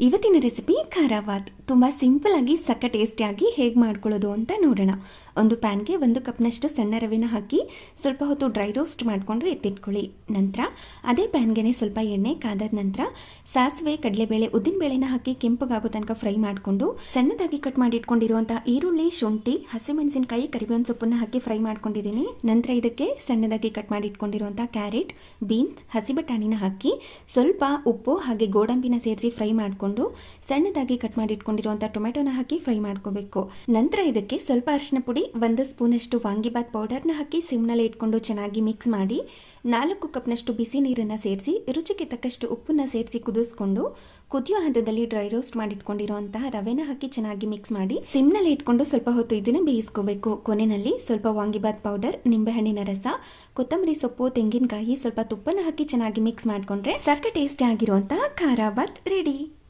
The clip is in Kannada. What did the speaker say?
ಇವತ್ತಿನ ರೆಸಿಪಿ ಖಾರಾಬಾತ್ ತುಂಬ ಸಿಂಪಲ್ ಆಗಿ ಸಕ್ಕ ಟೇಸ್ಟಿಯಾಗಿ ಹೇಗೆ ಮಾಡ್ಕೊಳ್ಳೋದು ಅಂತ ನೋಡೋಣ. ಒಂದು ಪ್ಯಾನ್ಗೆ 1 ಕಪ್ನಷ್ಟು ಸಣ್ಣ ರವೆನ ಹಾಕಿ ಸ್ವಲ್ಪ ಹೊತ್ತು ಡ್ರೈ ರೋಸ್ಟ್ ಮಾಡಿಕೊಂಡು ಎತ್ತಿಟ್ಕೊಳ್ಳಿ. ನಂತರ ಅದೇ ಪ್ಯಾನ್ಗೆ ಸ್ವಲ್ಪ ಎಣ್ಣೆ ಕಾದಾದ ನಂತರ ಸಾಸಿವೆ, ಕಡಲೆಬೇಳೆ, ಉದ್ದಿನಬೇಳೆನ ಹಾಕಿ ಕೆಂಪಗಾಗೋ ತನಕ ಫ್ರೈ ಮಾಡಿಕೊಂಡು ಸಣ್ಣದಾಗಿ ಕಟ್ ಮಾಡಿ ಇಟ್ಕೊಂಡಿರುವಂಥ ಈರುಳ್ಳಿ, ಶುಂಠಿ, ಹಸಿಮೆಣಸಿನಕಾಯಿ, ಕರಿಬೇವಿನ ಸೊಪ್ಪನ್ನ ಹಾಕಿ ಫ್ರೈ ಮಾಡ್ಕೊಂಡಿದ್ದೀನಿ. ನಂತರ ಇದಕ್ಕೆ ಸಣ್ಣದಾಗಿ ಕಟ್ ಮಾಡಿ ಇಟ್ಕೊಂಡಿರುವಂಥ ಕ್ಯಾರೆಟ್, ಬೀನ್ಸ್, ಹಸಿ ಬಟಾಣಿನ ಹಾಕಿ ಸ್ವಲ್ಪ ಉಪ್ಪು ಹಾಗೆ ಗೋಡಂಬಿನ ಸೇರಿಸಿ ಫ್ರೈ ಮಾಡಿಕೊಂಡು ಸಣ್ಣದಾಗಿ ಕಟ್ ಮಾಡಿ ಇಟ್ಕೊಂಡಿರುವಂಥ ಟೊಮೆಟೊನ ಹಾಕಿ ಫ್ರೈ ಮಾಡ್ಕೋಬೇಕು. ನಂತರ ಇದಕ್ಕೆ ಸ್ವಲ್ಪ ಅರಿಶಿನ ಪುಡಿ, 1 ಸ್ಪೂನಷ್ಟು ವಾಂಗಿಬಾತ್ ಪೌಡರ್ನ ಹಾಕಿ ಸಿಮ್ನಲ್ಲಿ ಇಟ್ಕೊಂಡು ಚೆನ್ನಾಗಿ ಮಿಕ್ಸ್ ಮಾಡಿ 4 ಕಪ್ನಷ್ಟು ಬಿಸಿ ನೀರನ್ನು ಸೇರಿಸಿ ರುಚಿಗೆ ತಕ್ಕಷ್ಟು ಉಪ್ಪನ್ನ ಸೇರಿಸಿ ಕುದಿಸ್ಕೊಂಡು ಕುದಿಯೋ ಹಂತದಲ್ಲಿ ಡ್ರೈ ರೋಸ್ಟ್ ಮಾಡಿಟ್ಕೊಂಡಿರುವಂತಹ ರವೆನ ಹಾಕಿ ಚೆನ್ನಾಗಿ ಮಿಕ್ಸ್ ಮಾಡಿ ಸಿಮ್ನಲ್ಲಿ ಇಟ್ಕೊಂಡು ಸ್ವಲ್ಪ ಹೊತ್ತು ಇದನ್ನು ಬೇಯಿಸ್ಕೋಬೇಕು. ಕೊನೆಯಲ್ಲಿ ಸ್ವಲ್ಪ ವಾಂಗಿಬಾತ್ ಪೌಡರ್, ನಿಂಬೆಹಣ್ಣಿನ ರಸ, ಕೊತ್ತಂಬರಿ ಸೊಪ್ಪು, ತೆಂಗಿನಕಾಯಿ, ಸ್ವಲ್ಪ ತುಪ್ಪನ ಹಾಕಿ ಚೆನ್ನಾಗಿ ಮಿಕ್ಸ್ ಮಾಡಿಕೊಂಡ್ರೆ ಸಕ್ಕ ಟೇಸ್ಟಿ ಆಗಿರುವಂತಹ ಖಾರಾಬಾತ್ ರೆಡಿ.